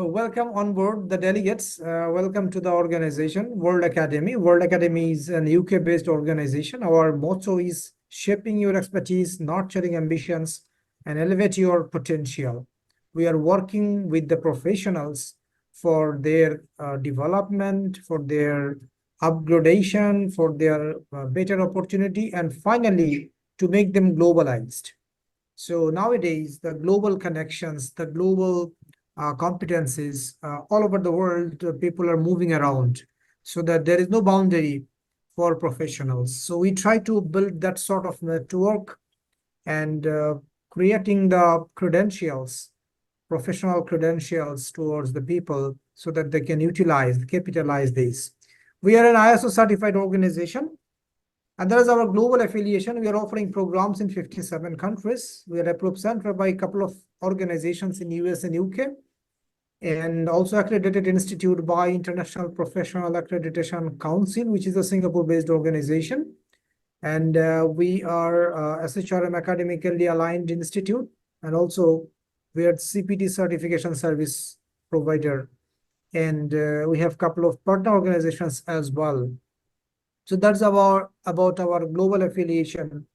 welcome on board the delegates. Welcome to the organization, World Academy. World Academy is an UK-based organization. Our motto is shaping your expertise, nurturing ambitions, and elevate your potential. We are working with the professionals for their development, for their upgradation, for their better opportunity, and finally, to make them globalized. So nowadays, the global connections, the global competencies all over the world, people are moving around so that there is no boundary for professionals. So we try to build that sort of network and creating the credentials, professional credentials towards the people so that they can capitalize this. We are an ISO certified organization. And that is our global affiliation. We are offering programs in 57 countries. We are approved center by a couple of organizations in US and UK, and also accredited institute by International Professional Accreditation Council, which is a Singapore-based organization. And we are SHRM academically aligned institute, and also we are CPT certification service provider. And we have a couple of partner organizations as well. So that's about our global affiliation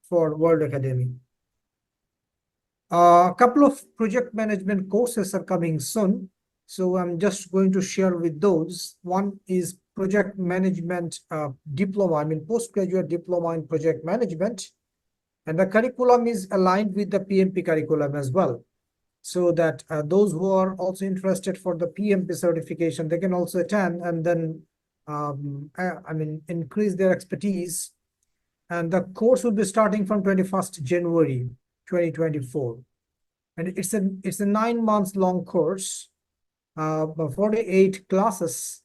for World Academy. A couple of project management courses are coming soon. So I'm just going to share with those. One is project management diploma, postgraduate diploma in project management. And the curriculum is aligned with the PMP curriculum as well. So that those who are also interested for the PMP certification, they can also attend and then increase their expertise. And the course will be starting from 21st January 2024. And it's a 9 months long course, 48 classes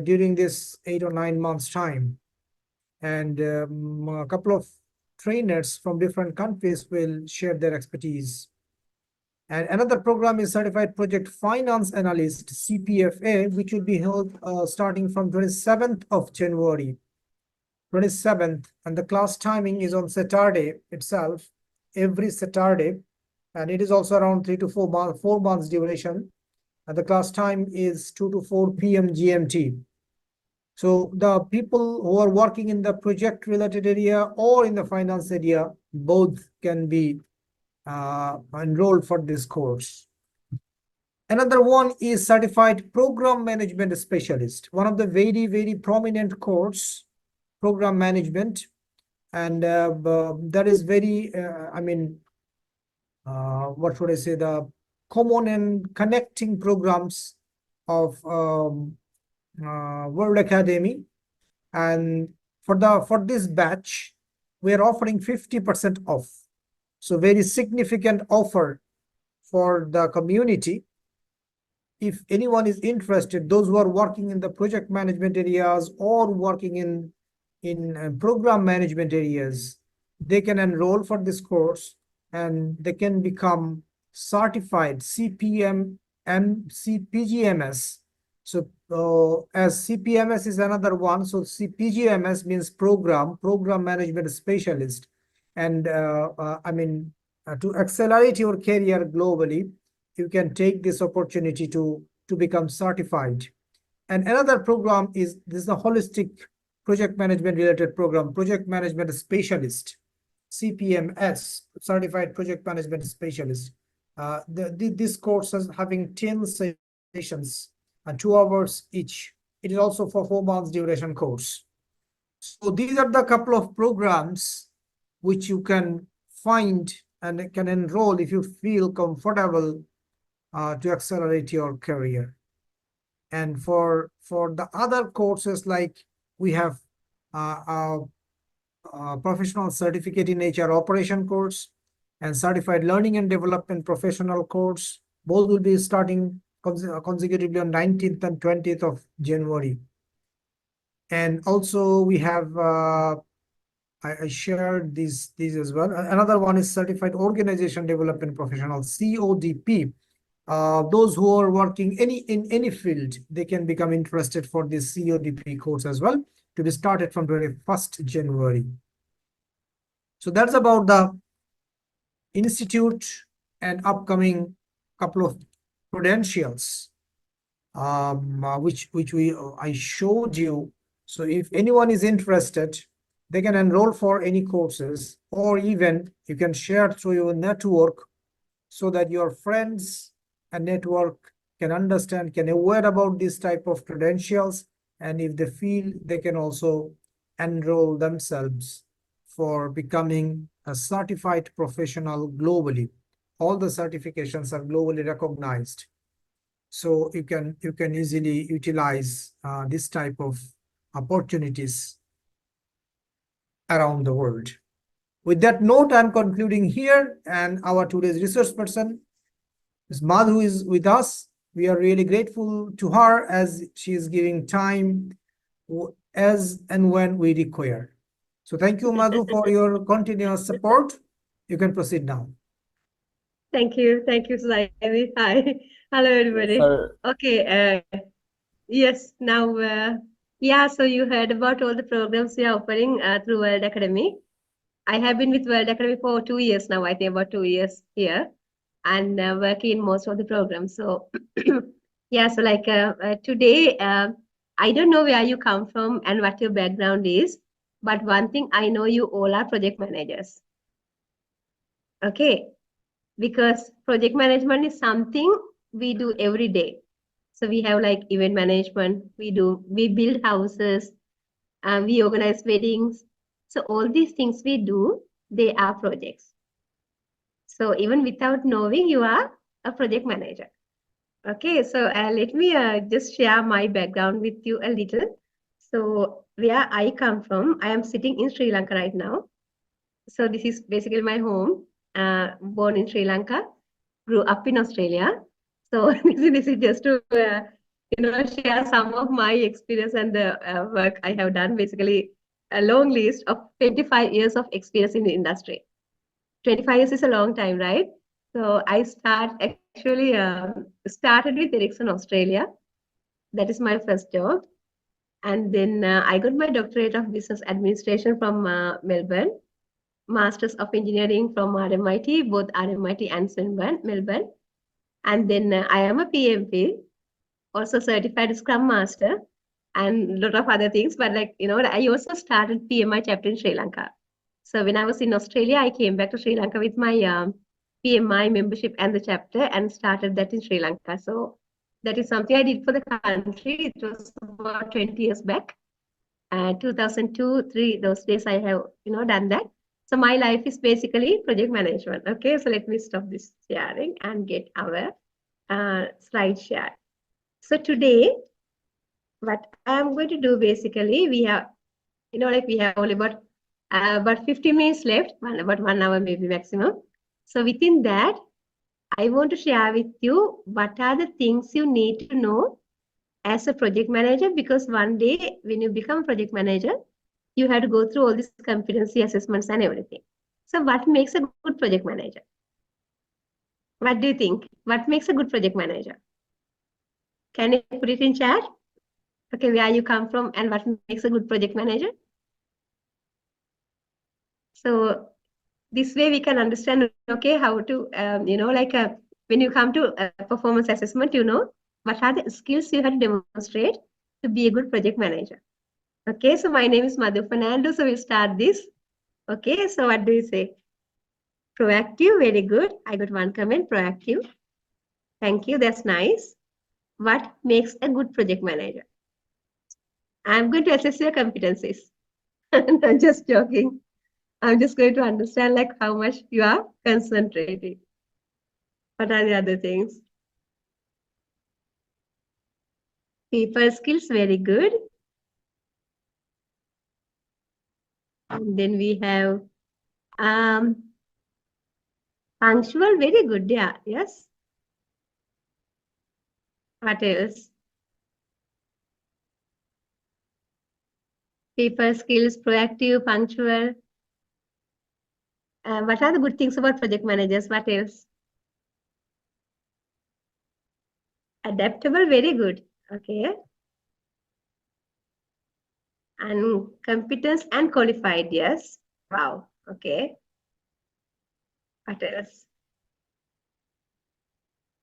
during this 8 or 9 months time. And a couple of trainers from different countries will share their expertise. And another program is Certified Project Finance Analyst, CPFA, which will be held starting from 27th of January, 27th. And the class timing is on Saturday itself, every Saturday. And it is also around 3 to 4 months duration. And the class time is 2 to 4 p.m. GMT. So the people who are working in the project related area or in the finance area, both can be enrolled for this course. Another one is Certified Program Management Specialist, one of the very, very prominent course, program management. And that is very, what should I say, the common and connecting programs of World Academy. And for this batch, we are offering 50% off. So very significant offer for the community. If anyone is interested, those who are working in the project management areas or working in program management areas, they can enroll for this course and they can become certified CPM and CPGMS. So as CPMS is another one, so CPGMS means program management specialist. And to accelerate your career globally, you can take this opportunity to become certified. And another program is a holistic project management related program, project management specialist, CPMS, certified project management specialist. This course is having 10 sessions and 2 hours each. It is also for 4 months duration course. So these are the couple of programs which you can find and can enroll if you feel comfortable to accelerate your career. And for the other courses, like we have a professional certificate in HR operation course and certified learning and development professional course, both will be starting consecutively on 19th and 20th of January. And also we have I shared these as well. Another one is Certified Organization Development Professional, CODP. Those who are working in any field, they can become interested for this CODP course as well, to be started from 21st January. So that's about the institute and upcoming couple of credentials, which I showed you. So if anyone is interested, they can enroll for any courses, or even you can share through your network so that your friends and network can understand, can aware about this type of credentials, and if they feel, they can also enroll themselves for becoming a certified professional globally. All the certifications are globally recognized. So you can easily utilize this type of opportunities around the world. With that note, I'm concluding here, and our today's resource person, Ms. Madhu, is with us. We are really grateful to her as she is giving time as and when we require. So thank you, Madhu, for your continuous support. You can proceed now. Thank you, Saidi. Hi, hello everybody. Okay, yes, now, yeah, so you heard about all the programs we are offering through World Academy. I have been with World Academy for 2 years now, I think about 2 years here, and working in most of the programs. So, yeah, so like today, I don't know where you come from and what your background is, but one thing I know, you all are project managers. Okay, because project management is something we do every day. So we have like event management, we build houses, we organize weddings. So all these things we do, they are projects. So even without knowing, you are a project manager. Okay, so let me just share my background with you a little. So where I come from, I am sitting in Sri Lanka right now. So this is basically my home. Born in Sri Lanka, grew up in Australia. So this is just to share some of my experience and the work I have done. Basically, a long list of 25 years of experience in the industry. 25 years is a long time, right? So I started with Ericsson Australia. That is my first job. And then I got my doctorate of business administration from Melbourne, Masters of Engineering from RMIT, both RMIT and Swinburne, Melbourne. And then I am a PMP, also certified Scrum Master, and a lot of other things. But I also started PMI chapter in Sri Lanka. So when I was in Australia, I came back to Sri Lanka with my PMI membership and the chapter, and started that in Sri Lanka. So that is something I did for the country. It was about 20 years back. 2002, 3, those days I have done that. So my life is basically project management. Okay, so let me stop this sharing and get our slide share. So today, what I'm going to do, basically, we have, we have only about 50 minutes left, about 1 hour maybe maximum. So within that, I want to share with you what are the things you need to know as a project manager, because one day when you become a project manager, you have to go through all these competency assessments and everything. So what makes a good project manager? What do you think? What makes a good project manager? Can you put it in chat? Okay, where you come from and what makes a good project manager? So this way we can understand, okay, how to, when you come to a performance assessment, what are the skills you have to demonstrate to be a good project manager. Okay, so my name is Madhu Fernando, so we'll start this. Okay, so what do you say? Proactive, very good. I got one comment, proactive. Thank you, that's nice. What makes a good project manager? I'm going to assess your competencies. I'm just joking. I'm just going to understand like how much you are concentrating. What are the other things? People skills, very good. And then we have punctual, very good. Yeah, yes. What else? People skills, proactive, punctual. What are the good things about project managers? What else? Adaptable, very good. Okay. And competence and qualified, yes. Wow. Okay. What else?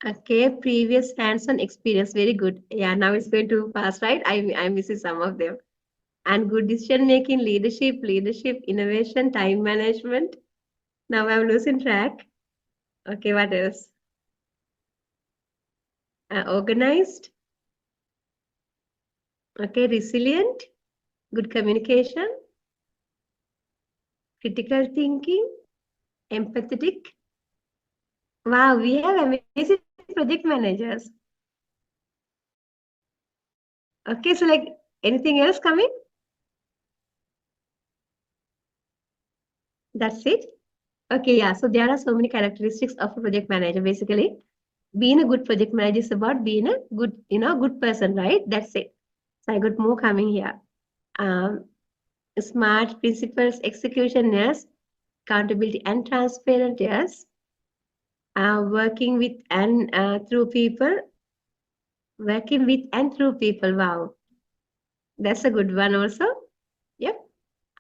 Okay, previous hands-on experience, very good. Yeah, now it's going too fast, right? I'm missing some of them. And good decision making, leadership, innovation, time management. Now I'm losing track. Okay, what else? Organized. Okay, resilient, good communication, critical thinking, empathetic. Wow, we have amazing project managers. Okay, so like anything else coming? That's it. Okay, yeah. So there are so many characteristics of a project manager. Basically, being a good project manager is about being a good, good person, right? That's it. So I got more coming here. Um, smart principles, execution, yes. Accountability and transparent, yes. Working with and through people. Working with and through people. Wow, that's a good one also. Yep.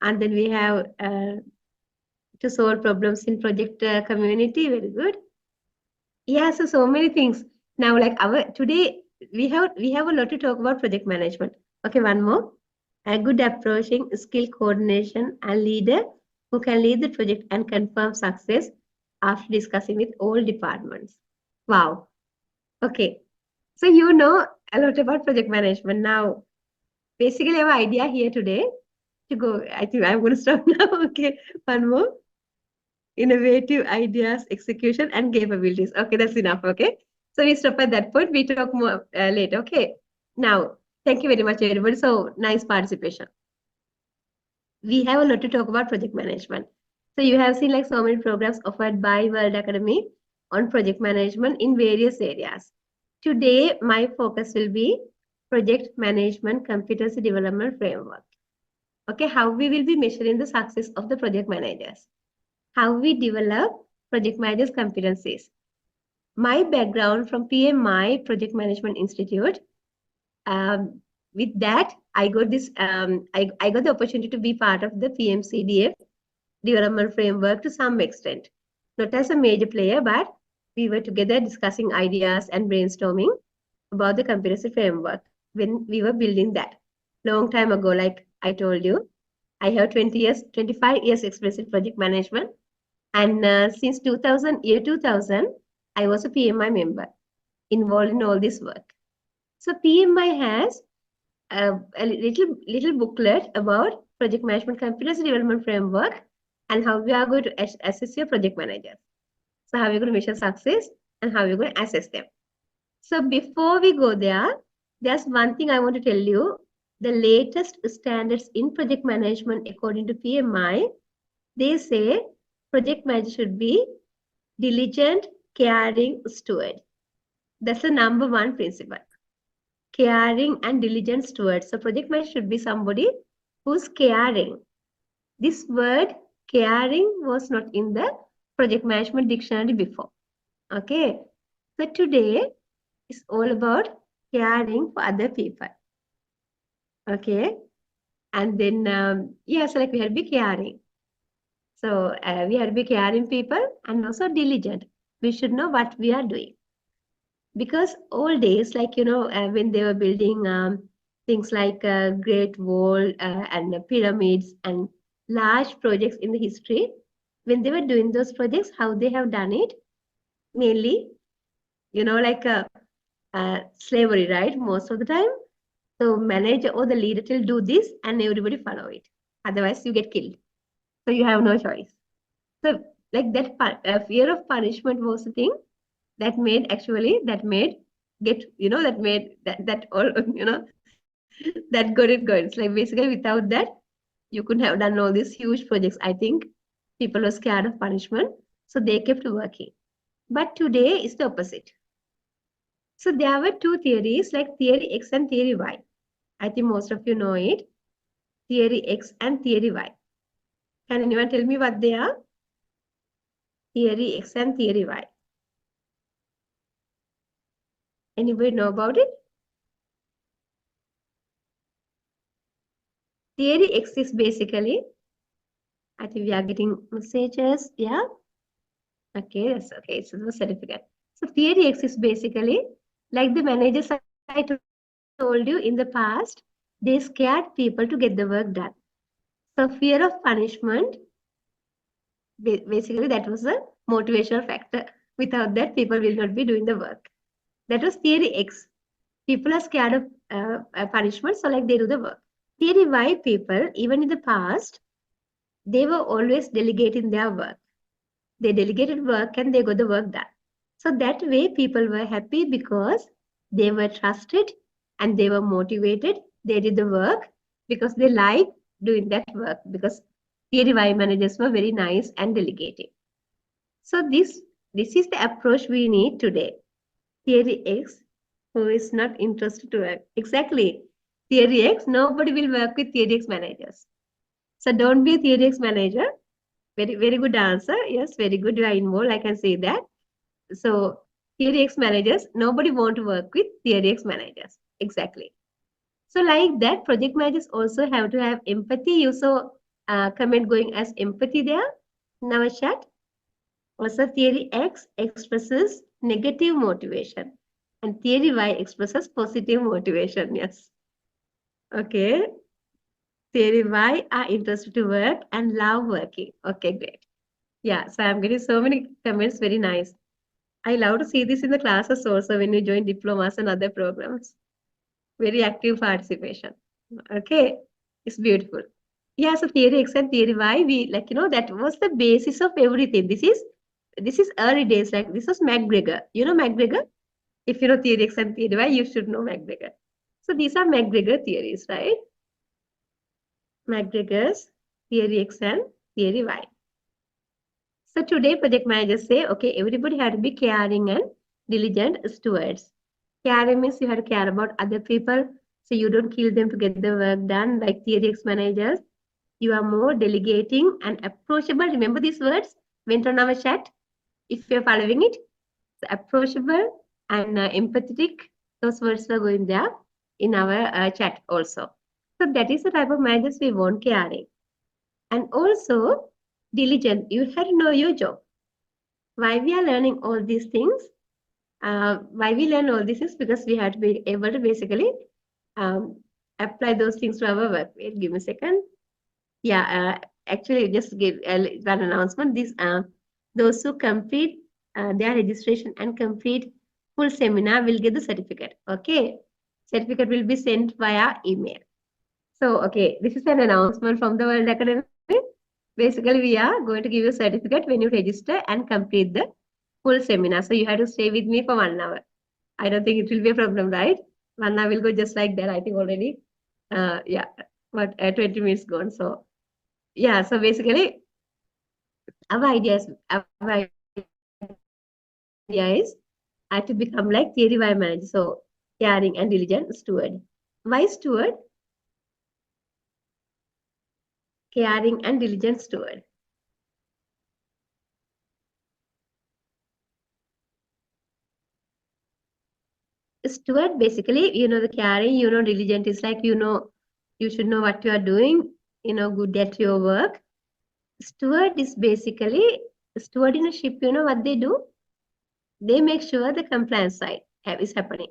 And then we have to solve problems in project community. Very good. Yeah, so many things. Now, like our today, we have a lot to talk about project management. Okay, one more. A good approaching, skill coordination, and leader who can lead the project and confirm success after discussing with all departments. Wow. Okay. So you know a lot about project management. Now, basically, our idea here today to go. I think I'm going to stop now. Okay, one more. Innovative ideas, execution, and capabilities. Okay, that's enough. Okay, so we stop at that point. We talk more later. Okay, now thank you very much, everybody. So nice participation. We have a lot to talk about project management. So you have seen like so many programs offered by World Academy on project management in various areas. Today, my focus will be project management competency development framework. Okay, how we will be measuring the success of the project managers. How we develop project managers competencies. My background from PMI, Project Management Institute. With that, I got this. I got the opportunity to be part of the PMCDF development framework to some extent. Not as a major player, but we were together discussing ideas and brainstorming about the competency framework when we were building that. Long time ago, like I told you, I have 25 years experience in project management. And since 2000, I was a PMI member involved in all this work. So PMI has a little booklet about project management competency development framework and how we are going to assess your project managers. So how you're going to measure success and how you're going to assess them. So before we go there, there's one thing I want to tell you. The latest standards in project management according to PMI, they say project manager should be diligent, caring steward. That's the number one principle. Caring and diligent steward. So project manager should be somebody who's caring. This word caring was not in the project management dictionary before. Okay. So today is all about caring for other people. Okay. And then, so like we have to be caring. So we have to be caring people and also diligent. We should know what we are doing. Because old days, like, when they were building things like Great Wall and pyramids and large projects in the history, when they were doing those projects, how they have done it, mainly, like slavery, right? Most of the time. So manager or the leader will do this and everybody follow it. Otherwise, you get killed. So you have no choice. So like that fear of punishment was the thing that made that all, that got it going. It's like basically without that, you couldn't have done all these huge projects. I think people were scared of punishment, so they kept working. But today is the opposite. So there were two theories, like theory X and theory Y. I think most of you know it. Theory X and theory Y. Can anyone tell me what they are? Theory X and theory Y. Anybody know about it? Theory X is basically, I think we are getting messages. Yeah. Okay, that's okay. It's a certificate. So theory X is basically like the managers I told you in the past, they scared people to get the work done. So fear of punishment, basically that was a motivational factor. Without that, people will not be doing the work. That was theory X. People are scared of punishment, so like they do the work. Theory Y people, even in the past, they were always delegating their work. They delegated work and they got the work done. So that way people were happy because they were trusted and they were motivated. They did the work because they liked doing that work because theory Y managers were very nice and delegating. So this is the approach we need today. Theory X, who is not interested to work. Exactly. Theory X, nobody will work with theory X managers. So don't be a theory X manager. Very, very good answer. Yes, very good. You are involved. I can say that. So theory X managers, nobody want to work with theory X managers. Exactly. So like that, project managers also have to have empathy. You saw comment going as empathy there in our chat. Also, theory X expresses negative motivation and theory Y expresses positive motivation. Yes. Okay. Theory Y are interested to work and love working. Okay, great. Yeah, so I'm getting so many comments. Very nice. I love to see this in the classes also when you join diplomas and other programs. Very active participation. Okay, it's beautiful. Yeah, so theory X and theory Y, we like, that was the basis of everything. This is early days, like this was McGregor. You know McGregor? If you know theory X and theory Y, you should know McGregor. So these are McGregor theories, right? McGregor's theory X and theory Y. So today project managers say, okay, everybody had to be caring and diligent stewards. Caring means you have to care about other people, so you don't kill them to get the work done like theory X managers. You are more delegating and approachable. Remember these words went on our chat. If you're following it, so approachable and empathetic. Those words were going there in our chat also. So that is the type of managers we want, caring. And also diligent. You have to know your job. Why we are learning all these things? Why we learn all this is because we have to be able to basically apply those things to our work. Wait, give me a second. Yeah, actually, just give one announcement. Those who complete their registration and complete full seminar will get the certificate. Okay, certificate will be sent via email. So, okay, this is an announcement from the World Academy. Basically, we are going to give you a certificate when you register and complete the full seminar. So you have to stay with me for 1 hour. I don't think it will be a problem, right? 1 hour will go just like that. I think already, yeah, but 20 minutes gone. So yeah, so basically, our idea is to become like theory Y manager. So caring and diligent steward. Why steward? Caring and diligent steward. Steward, basically, the caring, diligent is like, you should know what you are doing, good at your work. Steward is basically, steward in a ship, what they do? They make sure the compliance side is happening.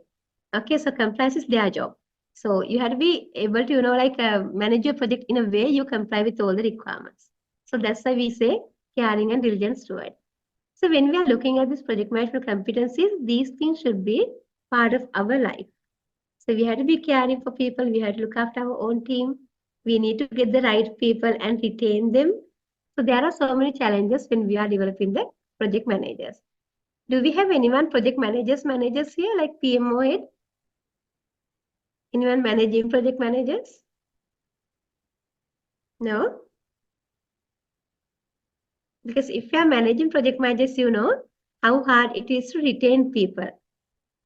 Okay, so compliance is their job. So you have to be able to, manage your project in a way you comply with all the requirements. So that's why we say caring and diligent steward. So when we are looking at this project management competencies, these things should be part of our life. So we have to be caring for people. We have to look after our own team. We need to get the right people and retain them. So there are so many challenges when we are developing the project managers. Do we have anyone project managers here like PMO head? Anyone managing project managers? No? Because if you are managing project managers, you know how hard it is to retain people.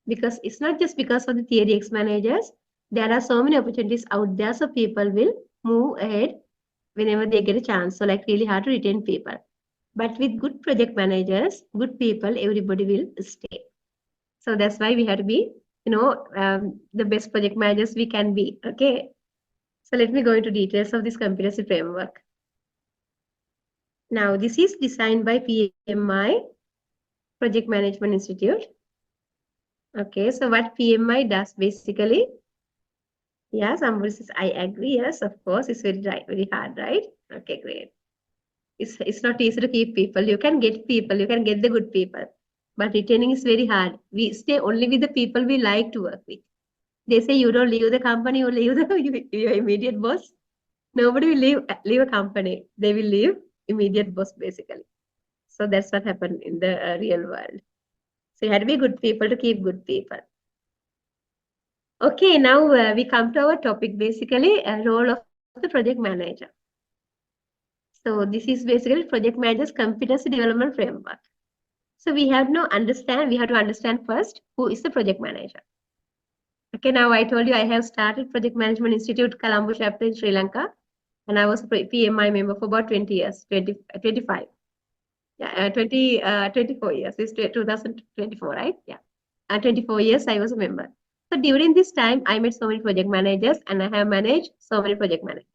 Because it's not just because of the theory X managers. There are so many opportunities out there, so people will move ahead whenever they get a chance. So like really hard to retain people. But with good project managers, good people, everybody will stay. So that's why we have to be, the best project managers we can be. Okay. So let me go into details of this competency framework. Now, this is designed by PMI, Project Management Institute. Okay, so what PMI does basically? Yeah, somebody says, I agree. Yes, of course, it's very hard, right? Okay, great. It's not easy to keep people. You can get people, you can get the good people, but retaining is very hard. We stay only with the people we like to work with. They say you don't leave the company, you leave your immediate boss. Nobody will leave a company. They will leave immediate boss basically. So that's what happened in the real world. So you had to be good people to keep good people. Okay, now we come to our topic basically, role of the project manager. So this is basically project manager's competency development framework. So we have to understand first who is the project manager. Okay, now I told you I have started Project Management Institute Colombo chapter in Sri Lanka, and I was a PMI member for about 20 years, 25. Yeah, 24 years. It's 2024, right? Yeah, 24 years I was a member. So during this time, I met so many project managers, and I have managed so many project managers.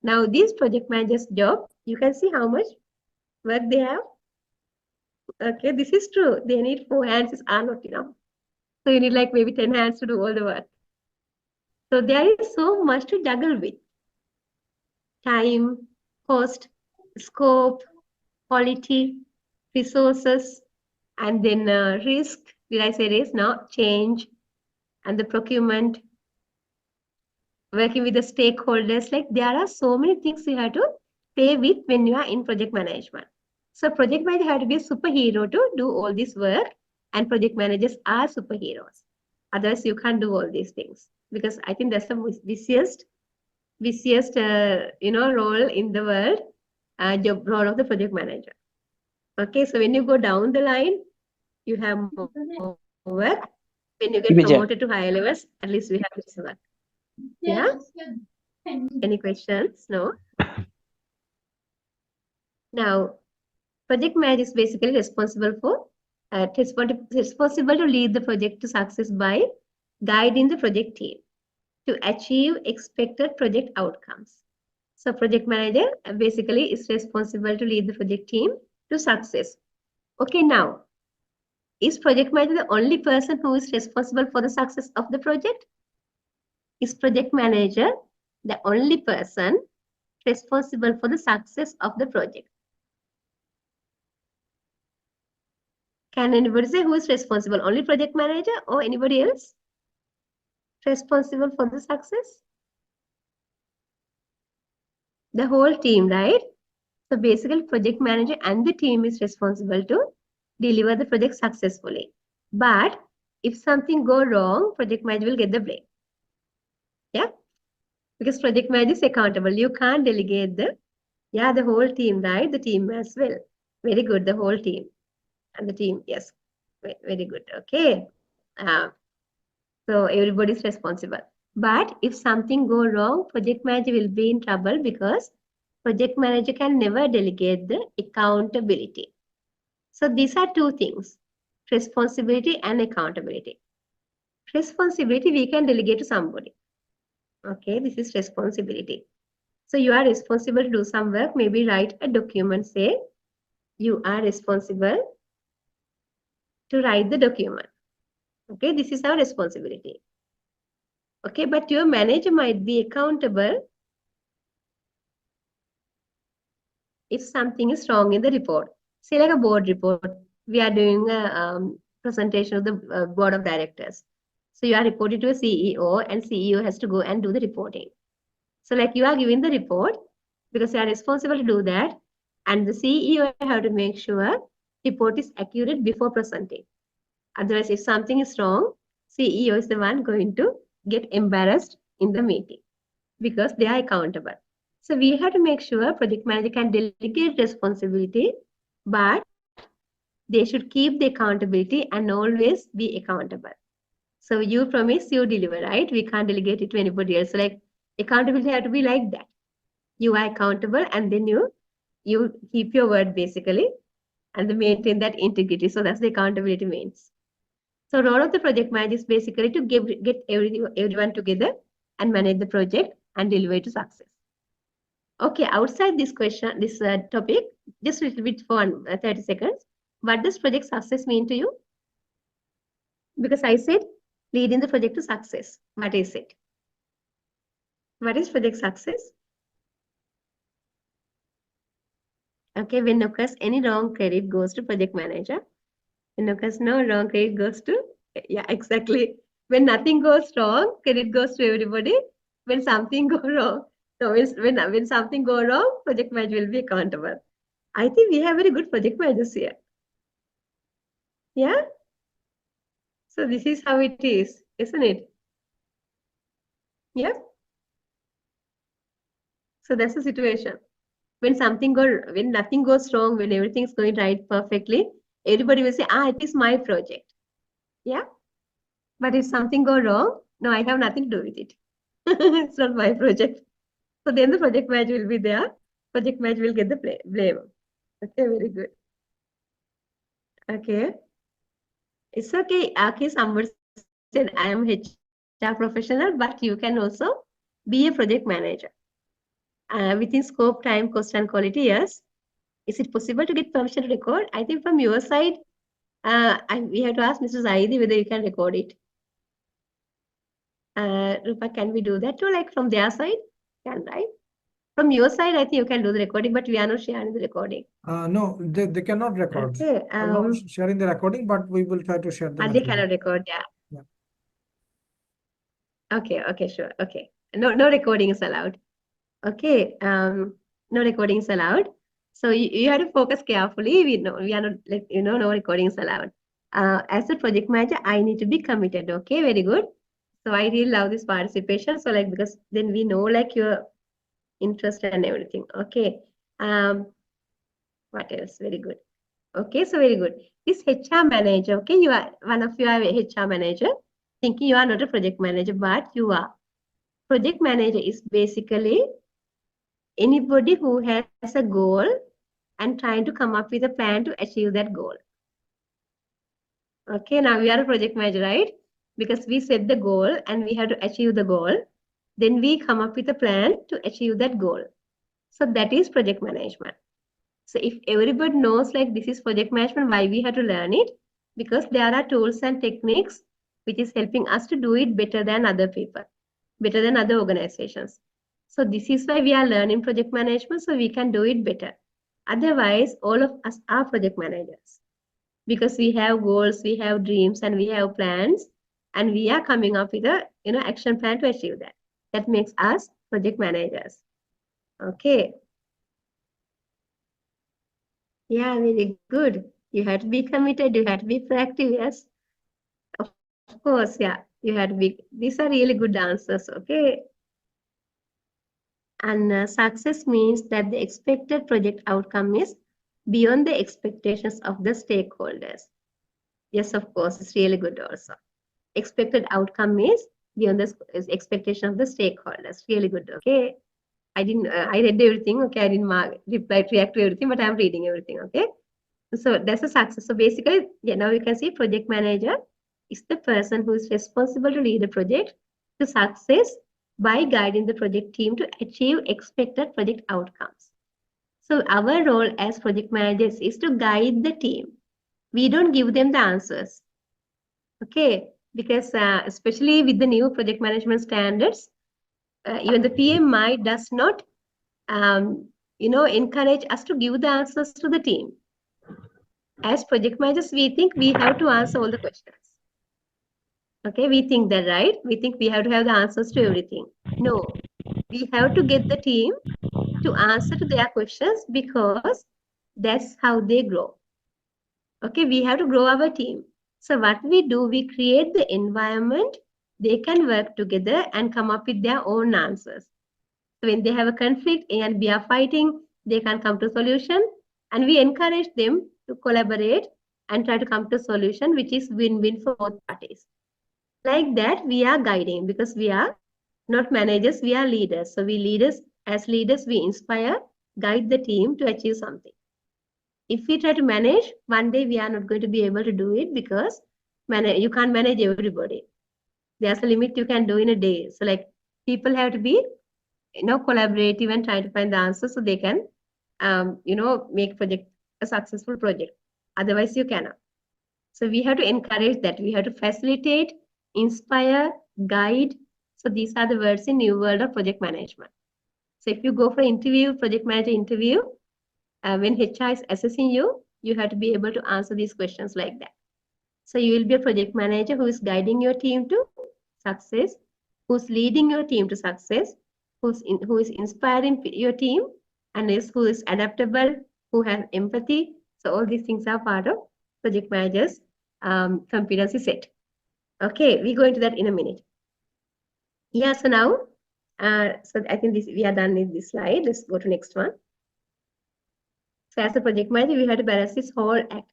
Now, these project managers' job, you can see how much work they have. Okay, this is true. They need 4 hands are not enough. So you need like maybe 10 hands to do all the work. So there is so much to juggle with. Time, cost, scope, quality, resources, and then risk. Did I say risk? No, change, and the procurement, working with the stakeholders. Like there are so many things you have to pay with when you are in project management. So project manager have to be a superhero to do all this work, and project managers are superheroes. Otherwise, you can't do all these things, because I think that's the most busiest role in the world, job role of the project manager. Okay, so when you go down the line, you have more work. When you get promoted to higher levels, at least we have this work. Yeah. Any questions? No. Now, project manager is basically responsible to lead the project to success by guiding the project team to achieve expected project outcomes. So project manager basically is responsible to lead the project team to success. Okay, now, is project manager the only person who is responsible for the success of the project? Is project manager the only person responsible for the success of the project? Can anybody say who is responsible? Only project manager or anybody else responsible for the success? The whole team, right? So basically project manager and the team is responsible to deliver the project successfully. But if something go wrong, project manager will get the blame. Yeah, because project manager is accountable. You can't delegate the whole team, right? The team as well. Very good, the whole team. And the team, yes, very good. Okay. So everybody is responsible. But if something go wrong, project manager will be in trouble, because project manager can never delegate the accountability. So these are two things, responsibility and accountability. Responsibility we can delegate to somebody. Okay, this is responsibility. So you are responsible to do some work, maybe write a document, say you are responsible to write the document. Okay, this is our responsibility. Okay, but your manager might be accountable if something is wrong in the report. Say like a board report, we are doing a presentation of the board of directors. So you are reporting to a CEO, and CEO has to go and do the reporting. So like you are giving the report because you are responsible to do that, and the CEO have to make sure report is accurate before presenting. Otherwise, if something is wrong, CEO is the one going to get embarrassed in the meeting because they are accountable. So we have to make sure project manager can delegate responsibility, but they should keep the accountability and always be accountable. So you promise, you deliver, right? We can't delegate it to anybody else. So like accountability have to be like that. You are accountable, and then you keep your word basically, and maintain that integrity. So that's the accountability means. So role of the project manager is basically to get everyone together and manage the project and deliver it to success. Okay, outside this question, this topic, just a little bit for 30 seconds. What does project success mean to you? Because I said leading the project to success. What is it? What is project success? Okay, when occurs any wrong credit goes to project manager. When occurs no wrong credit goes to, yeah, exactly. When nothing goes wrong, credit goes to everybody. When something go wrong, so when something go wrong, project manager will be accountable. I think we have very good project managers here. Yeah. So this is how it is, isn't it? Yeah. So that's the situation. When nothing goes wrong, when everything's going right perfectly, everybody will say, it is my project. Yeah. But if something go wrong, no, I have nothing to do with it. It's not my project. So then the project manager will be there. Project manager will get the blame. Okay, very good. Okay. It's okay. Okay, somebody said I am HR professional, but you can also be a project manager. Within scope, time, cost, and quality, yes. Is it possible to get permission to record? I think from your side, we have to ask Mr. Zaidi whether you can record it. Rupa, can we do that too? Like from their side? Can, right? From your side, I think you can do the recording, but we are not sharing the recording. No, they cannot record. Okay. I'm not sharing the recording, but we will try to share the They cannot record, yeah. Yeah. Okay, sure. Okay. No recording is allowed. Okay. No recording is allowed. So you have to focus carefully. We are not like, no recording is allowed. As a project manager, I need to be committed. Okay, very good. So I really love this participation. So like, because then we know like your interest and everything. Okay. What else? Very good. Okay, so very good. This HR manager, okay, one of you are a HR manager, thinking you are not a project manager, but you are. Project manager is basically anybody who has a goal and trying to come up with a plan to achieve that goal. Okay, now we are a project manager, right? Because we set the goal and we have to achieve the goal. Then we come up with a plan to achieve that goal. So that is project management. So if everybody knows like this is project management, why we have to learn it? Because there are tools and techniques which is helping us to do it better than other people, better than other organizations. So this is why we are learning project management, so we can do it better. Otherwise, all of us are project managers because we have goals, we have dreams, and we have plans, and we are coming up with a action plan to achieve that. That makes us project managers. Okay. Yeah, very good. You have to be committed, you have to be proactive, yes. Of course, yeah. You have to be, these are really good answers, okay. And success means that the expected project outcome is beyond the expectations of the stakeholders. Yes, of course, it's really good also. Expected outcome is beyond the expectation of the stakeholders. Really good, okay. I read everything, okay. I didn't react to everything, but I'm reading everything, okay. So that's a success. So basically, yeah, now you can see project manager is the person who is responsible to lead the project to success by guiding the project team to achieve expected project outcomes. So our role as project managers is to guide the team. We don't give them the answers. Okay, because especially with the new project management standards, even the PMI does not, encourage us to give the answers to the team. As project managers, we think we have to answer all the questions. Okay, we think that, right? We think we have to have the answers to everything. No, we have to get the team to answer to their questions because that's how they grow. Okay, we have to grow our team. So what we do, we create the environment they can work together and come up with their own answers. So when they have a conflict and we are fighting, they can come to a solution, and we encourage them to collaborate and try to come to a solution which is win-win for both parties. Like that, we are guiding because we are not managers, we are leaders. So as leaders, we inspire, guide the team to achieve something. If we try to manage, one day we are not going to be able to do it because you can't manage everybody. There's a limit you can do in a day. So like people have to be collaborative and try to find the answer so they can make project a successful project. Otherwise, you cannot. So we have to encourage that. We have to facilitate, inspire, guide. So these are the words in new world of project management. So if you go for interview, project manager interview, when HR is assessing you, you have to be able to answer these questions like that. So you will be a project manager who is guiding your team to success, who's leading your team to success, who is inspiring your team, and who is adaptable, who has empathy. So all these things are part of project manager's competency set. Okay, we go into that in a minute. Yeah, so now, so I think we are done with this slide. Let's go to next one. So as a project manager, we have to balance this whole act.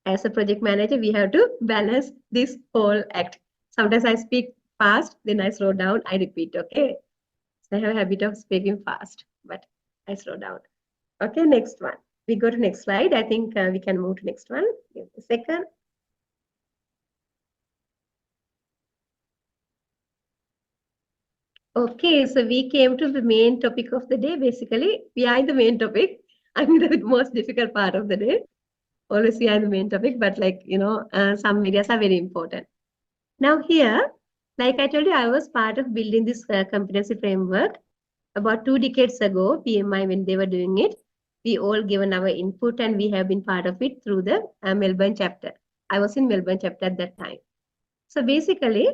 As a project manager, we have to balance this whole act. Sometimes I speak fast, then I slow down, I repeat, okay? So I have a habit of speaking fast, but I slow down. Okay, next one. We go to next slide. I think we can move to next one. Give a second. Okay, so we came to the main topic of the day. Basically, we are in the main topic. I mean, the most difficult part of the day. Always we are in the main topic, but like, you know, some areas are very important. Now here, like I told you, I was part of building this competency framework about 2 decades ago, PMI, when they were doing it. We all given our input and we have been part of it through the Melbourne chapter. I was in Melbourne chapter at that time. So basically,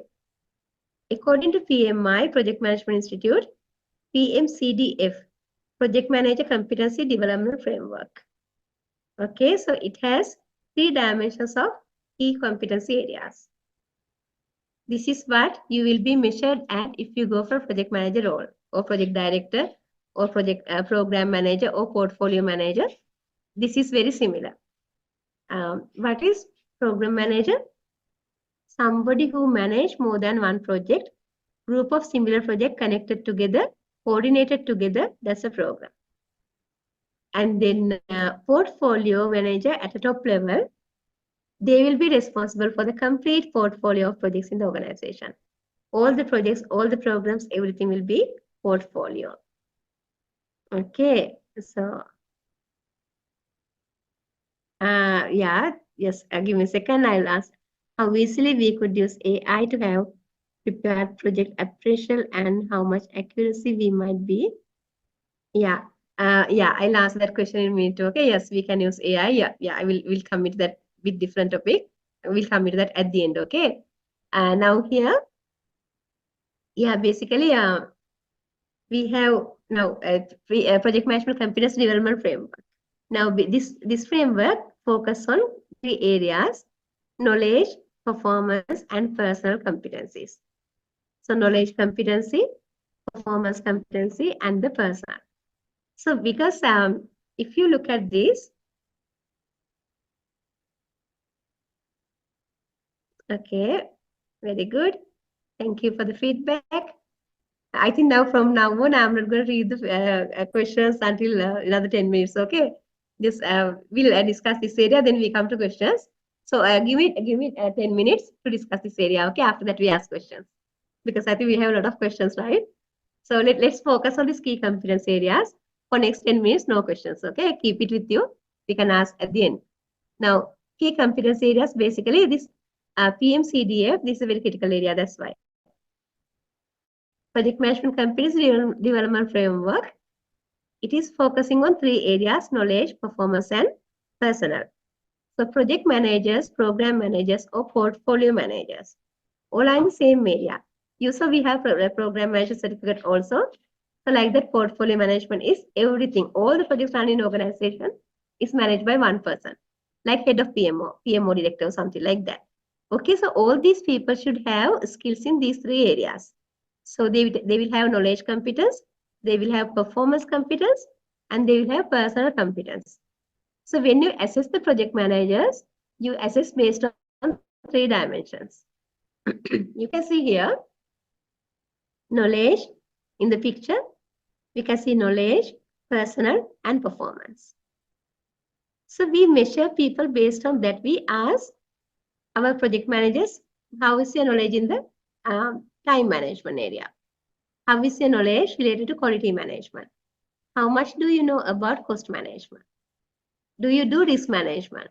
according to PMI, Project Management Institute, PMCDF, Project Manager Competency Development Framework. Okay, so it has 3 dimensions of key competency areas. This is what you will be measured at if you go for project manager role or project director or project program manager or portfolio manager. This is very similar. What is program manager? Somebody who manage more than one project, group of similar project connected together, coordinated together, that's a program. And then portfolio manager at a top level, they will be responsible for the complete portfolio of projects in the organization. All the projects, all the programs, everything will be portfolio. Okay, so yes, give me a second. I'll ask how easily we could use AI to have prepared project appraisal and how much accuracy we might be. Yeah, I'll answer that question in a minute. Okay, yes, we can use AI. I will commit that with different topic. We'll commit that at the end. Okay. Now here, basically, we have now a project management competency development framework. Now this framework focus on 3 areas: knowledge, performance, and personal competencies. So knowledge competency, performance competency, and the personal. So because if you look at this, okay, very good. Thank you for the feedback. I think now from now on, I'm not going to read the questions until another 10 minutes. Okay, just we'll discuss this area, then we come to questions. So give me 10 minutes to discuss this area. Okay, after that we ask questions because I think we have a lot of questions, right? So let's focus on these key competence areas. For next 10 minutes, no questions. Okay, keep it with you. We can ask at the end. Now, key competence areas, basically this PMCDF, this is a very critical area. That's why. Project Management Competency Development Framework, it is focusing on 3 areas: knowledge, performance, and personnel. So project managers, program managers, or portfolio managers, all are in the same area. So we have a program manager certificate also. So like that, portfolio management is everything. All the projects run in organization is managed by one person, like head of PMO director or something like that. Okay, so all these people should have skills in these 3 areas. So they will have knowledge competence, they will have performance competence, and they will have personal competence. So when you assess the project managers, you assess based on 3 dimensions. You can see here, knowledge in the picture. We can see knowledge, personal, and performance. So we measure people based on that. We ask our project managers, how is your knowledge in the time management area? How is your knowledge related to quality management? How much do you know about cost management? Do you do risk management?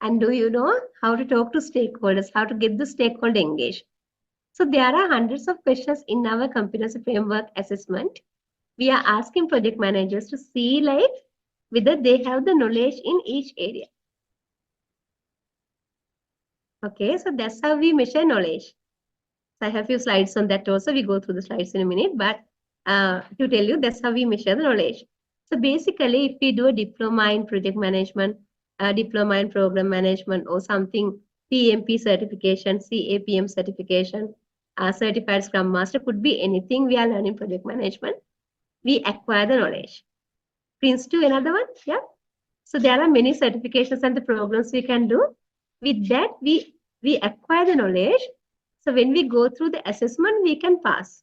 And do you know how to talk to stakeholders, how to get the stakeholder engaged? So there are hundreds of questions in our competency framework assessment. We are asking project managers to see like whether they have the knowledge in each area. Okay, so that's how we measure knowledge. So I have a few slides on that also. We go through the slides in a minute, but to tell you, that's how we measure the knowledge. So basically, if we do a diploma in project management, diploma in program management or something, PMP certification, CAPM certification, certified Scrum Master, could be anything we are learning project management. We acquire the knowledge. Prince 2, another one, yeah. So there are many certifications and the programs we can do. With that, we acquire the knowledge. So when we go through the assessment, we can pass.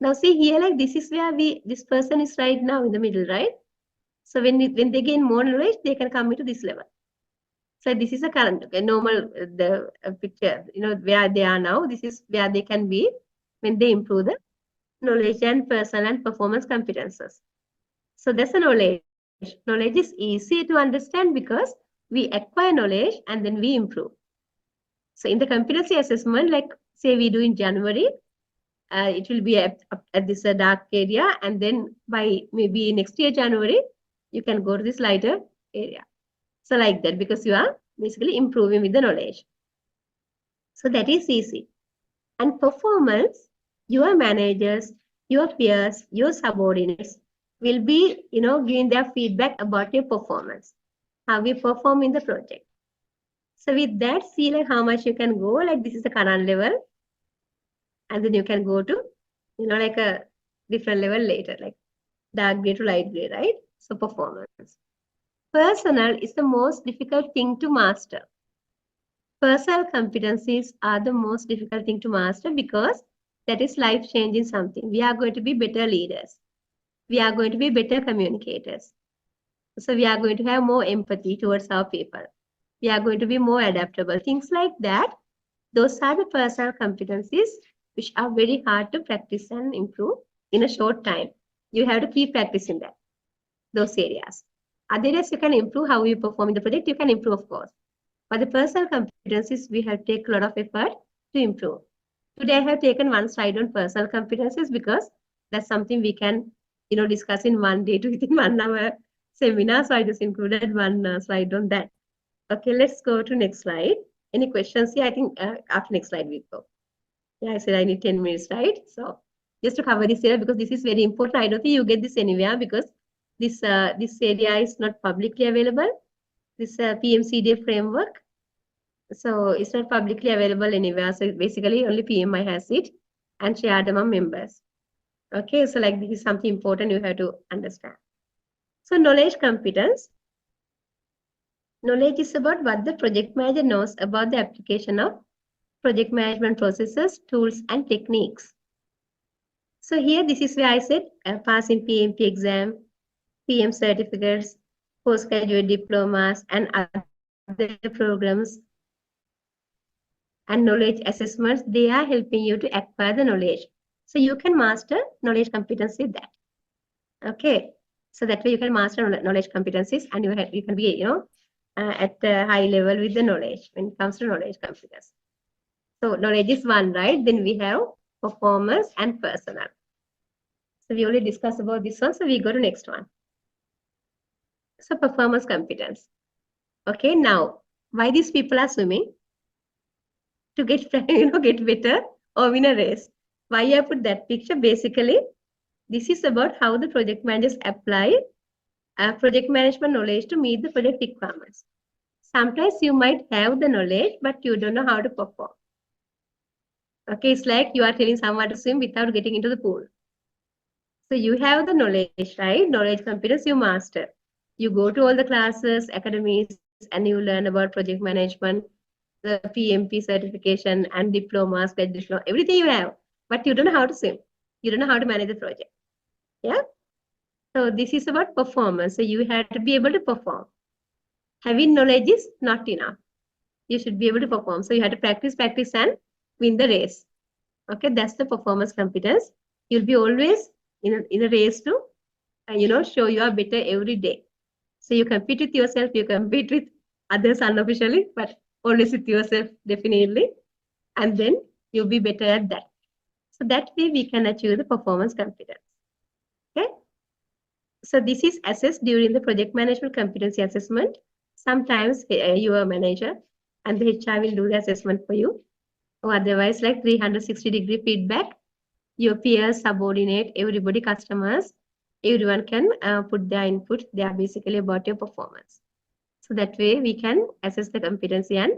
Now see here, like this is where this person is right now in the middle, right? So when they gain more knowledge, they can come into this level. So this is a current, okay, normal, the picture, you know, where they are now. This is where they can be when they improve the knowledge and personal and performance competences. So that's the knowledge. Knowledge is easy to understand because we acquire knowledge and then we improve. So in the competency assessment, like say we do in January, it will be at this dark area, and then by maybe next year January, you can go to this lighter area. So like that, because you are basically improving with the knowledge. So that is easy. And performance, your managers, your peers, your subordinates will be, you know, giving their feedback about your performance, how we perform in the project. So with that, see like how much you can go, like this is the current level. And then you can go to, you know, like a different level later, like dark gray to light gray, right? So performance. Personal is the most difficult thing to master. Personal competencies are the most difficult thing to master because that is life-changing something. We are going to be better leaders. We are going to be better communicators. So we are going to have more empathy towards our people. We are going to be more adaptable. Things like that. Those are the personal competencies which are very hard to practice and improve in a short time. You have to keep practicing that, those areas. Other areas you can improve how you perform in the project, you can improve, of course. But the personal competencies, we have to take a lot of effort to improve. Today, I have taken one slide on personal competencies because that's something we can, you know, discuss in one day to within 1 hour seminar. So I just included one slide on that. Okay, let's go to next slide. Any questions here? I think after next slide we go. Yeah, I said I need 10 minutes, right? So just to cover this area because this is very important. I don't think you get this anywhere because this area is not publicly available. This PMCD framework. So it's not publicly available anywhere. So basically only PMI has it and shared among members. Okay, so like this is something important you have to understand. So knowledge competence. Knowledge is about what the project manager knows about the application of project management processes, tools, and techniques. So here, this is where I said passing PMP exam, PM certificates, postgraduate diplomas, and other programs and knowledge assessments, they are helping you to acquire the knowledge. So you can master knowledge competency with that. Okay, so that way you can master knowledge competencies and you can be, you know, at a high level with the knowledge when it comes to knowledge competence. So knowledge is one, right? Then we have performance and personal. So we already discussed about this one. So we go to next one. So performance competence. Okay, now why these people are swimming? To get, you know, get better or win a race. Why I put that picture? Basically, this is about how the project managers apply project management knowledge to meet the project requirements. Sometimes you might have the knowledge, but you don't know how to perform. Okay, it's like you are telling someone to swim without getting into the pool. So you have the knowledge, right? Knowledge competence you master. You go to all the classes, academies, and you learn about project management, the PMP certification and diplomas, diploma, everything you have, but you don't know how to swim. You don't know how to manage the project. Yeah. So this is about performance. So you have to be able to perform. Having knowledge is not enough. You should be able to perform. So you have to practice, and win the race. Okay, that's the performance competence. You'll be always in a race to, you know, show you are better every day. So you compete with yourself, you compete with others unofficially, but always with yourself, definitely. And then you'll be better at that. So that way we can achieve the performance competence. Okay. So this is assessed during the project management competency assessment. Sometimes your manager and the HR will do the assessment for you. Or otherwise, like 360-degree feedback, your peers, subordinate, everybody, customers, everyone can put their input. They are basically about your performance. So that way we can assess the competency and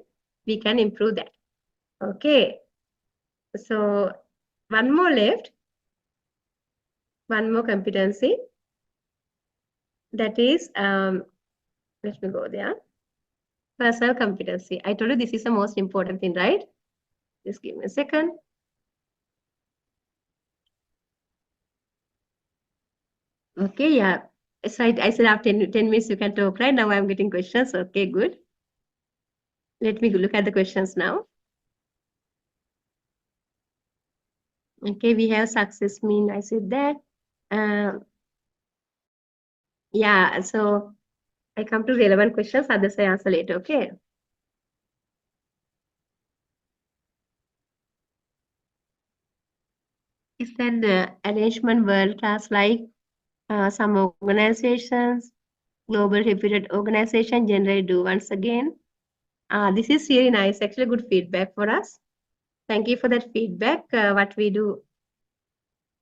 we can improve that. Okay. So one more left. One more competency. That is, let me go there. Personal competency. I told you this is the most important thing, right? Just give me a second. Okay, yeah. So I said after 10 minutes you can talk, right? Now I'm getting questions. Okay, good. Let me look at the questions now. Okay, we have success mean, I said that. Yeah, so I come to relevant questions, others I answer later, okay? Is that the arrangement world class like some organizations, global reputed organization generally do once again? This is really nice, actually good feedback for us. Thank you for that feedback. What we do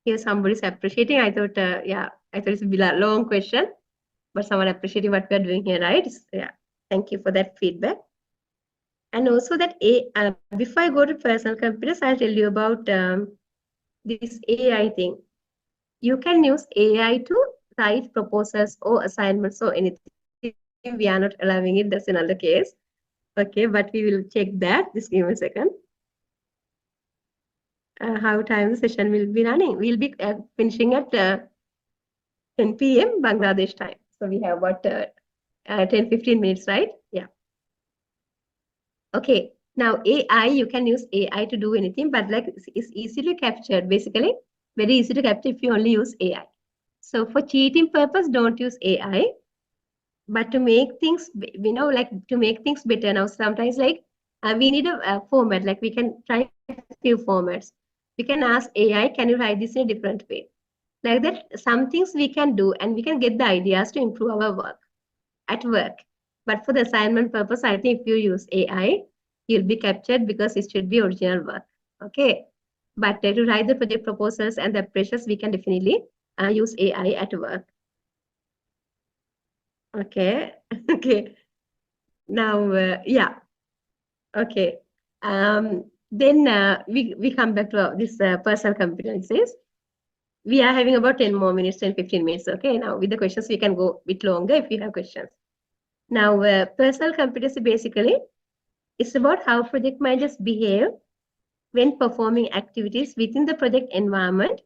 here, somebody's appreciating. I thought, yeah, I thought it's a long question, but someone appreciating what we are doing here, right? Yeah, thank you for that feedback. And also that before I go to personal competence, I'll tell you about this AI thing. You can use AI to write proposals or assignments or anything. We are not allowing it. That's another case. Okay, but we will check that. Just give me a second. How time the session will be running. We'll be finishing at 10 p.m. Bangladesh time. So we have about 10-15 minutes, right? Yeah. Okay. Now AI, you can use AI to do anything, but like it's easily captured. Basically, very easy to capture if you only use AI. So for cheating purpose, don't use AI. But to make things, like to make things better now, sometimes like we need a format, like we can try a few formats. We can ask AI, can you write this in a different way? Like that, some things we can do and we can get the ideas to improve our work at work. But for the assignment purpose, I think if you use AI, you'll be captured because it should be original work. Okay. But to write the project proposals and the pressures, we can definitely use AI at work. Okay. Okay. Now, yeah. Okay. Then we come back to this personal competencies. We are having about 10 more minutes, 10-15 minutes. Okay. Now with the questions, we can go a bit longer if you have questions. Now, personal competency basically is about how project managers behave when performing activities within the project environment,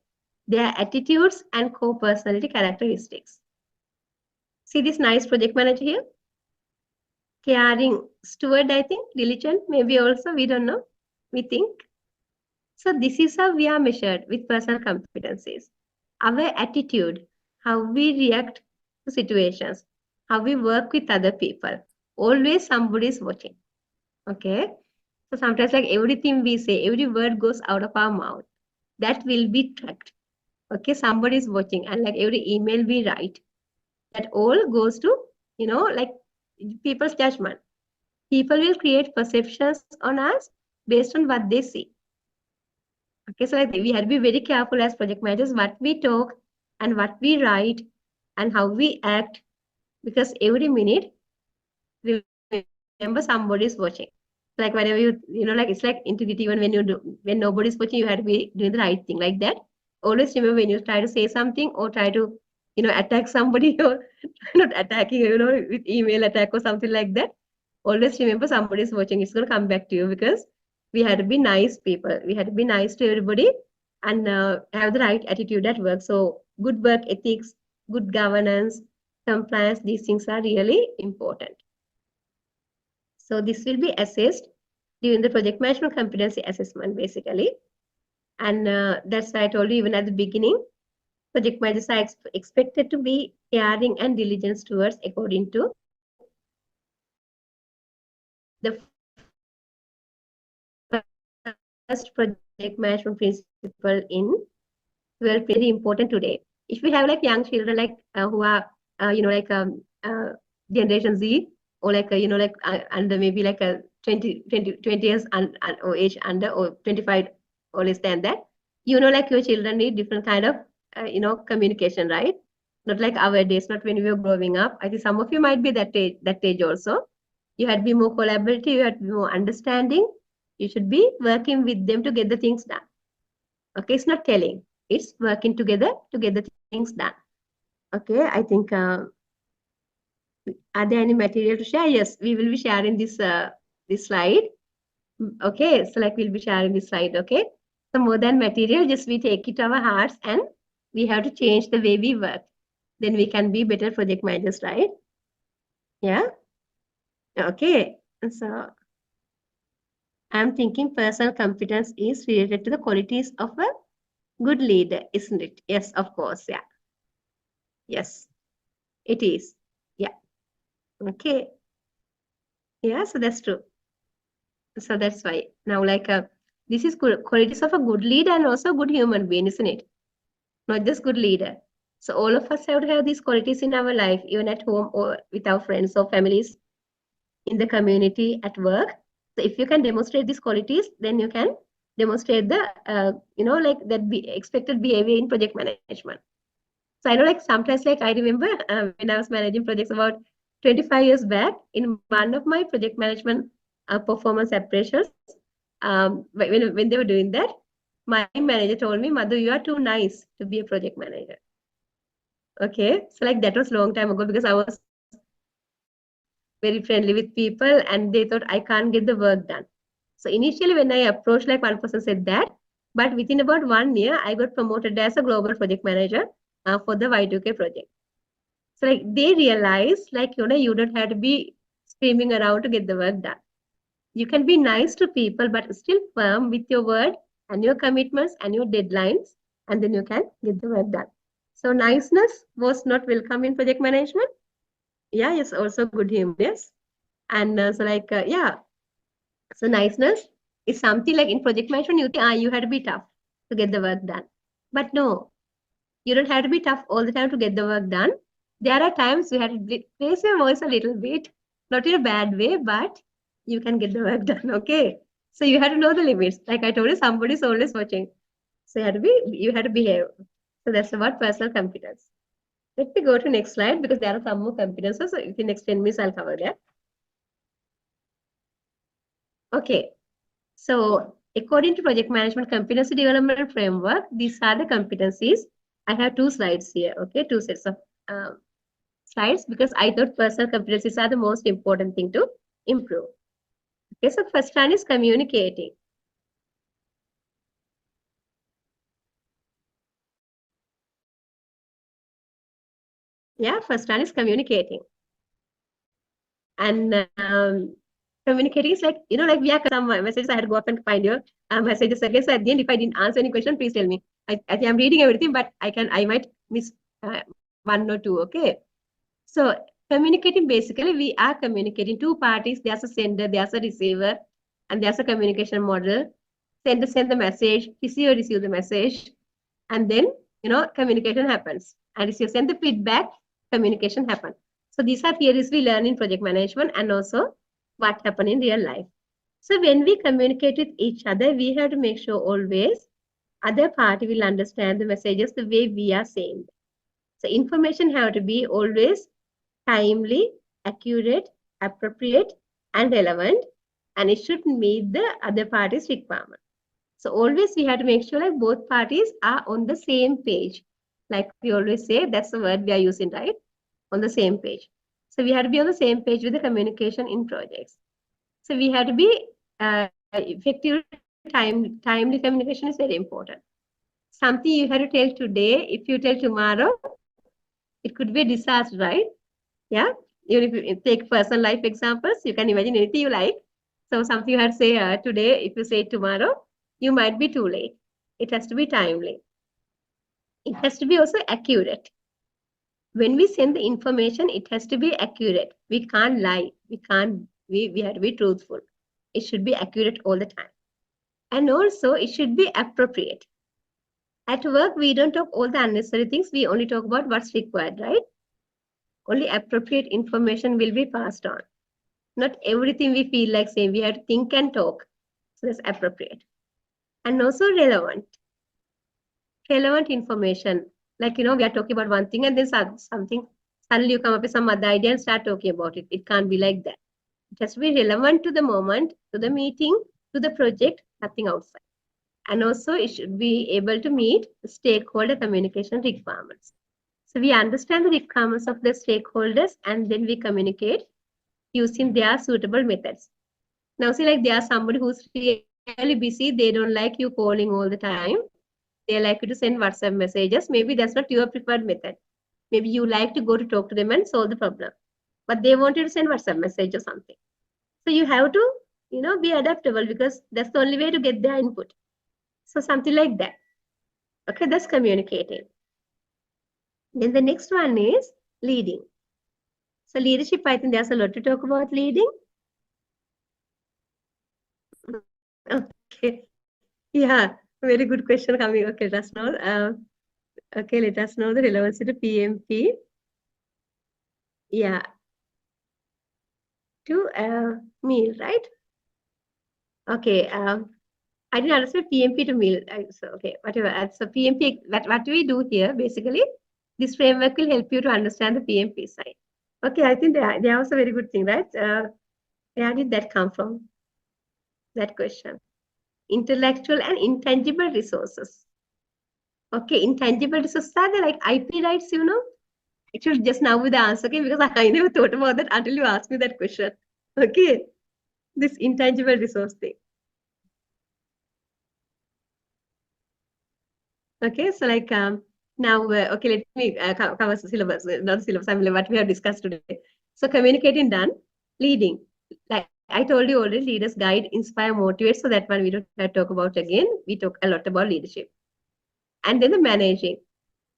their attitudes and core personality characteristics. See this nice project manager here? Caring steward, I think, diligent, maybe also, we don't know, we think. So this is how we are measured with personal competencies. Our attitude, how we react to situations, how we work with other people. Always somebody is watching. Okay. So sometimes like everything we say, every word goes out of our mouth. That will be tracked. Okay. Somebody is watching, and like every email we write, that all goes to, like people's judgment. People will create perceptions on us based on what they see. Okay, so like we have to be very careful as project managers what we talk and what we write and how we act, because every minute, remember somebody is watching. Like whenever like it's like integrity, even when nobody's watching, you have to be doing the right thing like that. Always remember when you try to say something or try to, attack somebody or not attacking, with email attack or something like that. Always remember somebody is watching. It's going to come back to you, because we had to be nice people. We had to be nice to everybody and have the right attitude at work. So good work ethics, good governance, compliance, these things are really important. So this will be assessed during the project management competency assessment, basically. And that's why I told you even at the beginning, project managers are expected to be caring and diligent stewards according to the first project management principle in 12 very important today. If we have like young children like who are Generation Z, or like under maybe like a 20 years or age under, or 25 or less than that, like your children need different kind of communication, right? Not like our days, not when we were growing up. I think some of you might be that age also. You had to be more collaborative, you had to be more understanding. You should be working with them to get the things done. Okay, it's not telling, it's working together to get the things done. Okay, I think, are there any material to share? Yes, we will be sharing this slide. Okay, so like we'll be sharing this slide. Okay, so more than material, just we take it to our hearts and we have to change the way we work. Then we can be better project managers, right? Yeah. Okay, so I'm thinking personal competence is related to the qualities of a good leader, isn't it? Yes, of course. Yeah. Yes, it is. Yeah. Okay. Yeah, so that's true. So that's why now, like, this is good qualities of a good leader and also a good human being, isn't it? Not just good leader. So all of us have to have these qualities in our life, even at home or with our friends or families, in the community, at work. So if you can demonstrate these qualities, then you can demonstrate the, like that expected behavior in project management. So I know, like, sometimes, like, I remember when I was managing projects about 25 years back, in one of my project management performance appraisals, when they were doing that, my manager told me, "Madhu, you are too nice to be a project manager." Okay, so like that was a long time ago, because I was very friendly with people and they thought I can't get the work done. So initially when I approached, like, one person said that, but within about 1 year, I got promoted as a global project manager for the Y2K project. So like they realized, like, you don't have to be screaming around to get the work done. You can be nice to people, but still firm with your word and your commitments and your deadlines, and then you can get the work done. So niceness was not welcome in project management. Yeah, it's also good humor. Yes. And yeah. So niceness is something like in project management, you think, you had to be tough to get the work done. But no, you don't have to be tough all the time to get the work done. There are times you have to raise your voice a little bit, not in a bad way, but you can get the work done. Okay. So you have to know the limits. Like I told you, somebody's always watching. So you have to behave. So that's about personal competence. Let me go to next slide, because there are some more competences. So in the next 10 minutes, I'll cover that. Okay. So according to project management competency development framework, these are the competencies. I have 2 slides here. Okay. 2 sets of slides, because I thought personal competencies are the most important thing to improve. Okay. So first one is communicating. Yeah. First one is communicating. And communicating is like, like we are some messages. I had to go up and find your messages again. So at the end, if I didn't answer any question, please tell me. I think I'm reading everything, but I might miss 1 or 2. Okay. So communicating, basically, we are communicating 2 parties. There's a sender, there's a receiver, and there's a communication model. Sender send the message, receiver receive the message, and then, communication happens. And receiver send the feedback, communication happens. So these are theories we learn in project management, and also what happen in real life. So when we communicate with each other, we have to make sure always other party will understand the messages the way we are saying. So information have to be always timely, accurate, appropriate, and relevant, and it should meet the other party's requirement. So always we have to make sure like both parties are on the same page. Like we always say, that's the word we are using, right? On the same page. So we have to be on the same page with the communication in projects. So we have to be effective. Timely communication is very important. Something you have to tell today, if you tell tomorrow, it could be a disaster, right? Yeah. Even if you take personal life examples, you can imagine anything you like. So something you have to say today, if you say tomorrow, you might be too late. It has to be timely. It has to be also accurate. When we send the information, it has to be accurate. We can't lie. We can't We have to be truthful. It should be accurate all the time. And also it should be appropriate. At work, we don't talk all the unnecessary things. We only talk about what's required, right? Only appropriate information will be passed on. Not everything we feel like saying. We have to think and talk. So that's appropriate. And also relevant. Relevant information. Like, we are talking about one thing and then something, suddenly you come up with some other idea and start talking about it. It can't be like that. It has to be relevant to the moment, to the meeting, to the project, nothing outside. And also it should be able to meet the stakeholder communication requirements. So we understand the requirements of the stakeholders and then we communicate using their suitable methods. Now see, like there are somebody who's really busy, they don't like you calling all the time. They like you to send WhatsApp messages. Maybe that's not your preferred method. Maybe you like to go to talk to them and solve the problem. But they want you to send WhatsApp message or something. So you have to, be adaptable because that's the only way to get their input. So something like that. Okay, that's communicating. Then the next one is leading. So leadership, I think there's a lot to talk about leading. Okay. Yeah, very good question coming. Okay, let us know. Okay, let us know the relevancy to PMP. Yeah. To meal, right? Okay. I didn't understand PMP to meal. So okay, whatever. So PMP, what we do here, basically, this framework will help you to understand the PMP side. Okay, I think they are also very good thing, right? Where did that come from? That question. Intellectual and intangible resources. Okay, intangible resources are they like IP rights, Actually, just now with the answer, okay, because I never thought about that until you asked me that question. Okay, this intangible resource thing. Okay, so like now, okay, let me cover the syllabus, not the syllabus, I mean what we have discussed today. So communicating done, leading. Like I told you already, leaders guide, inspire, motivate. So that one we don't have to talk about again. We talk a lot about leadership. And then the managing.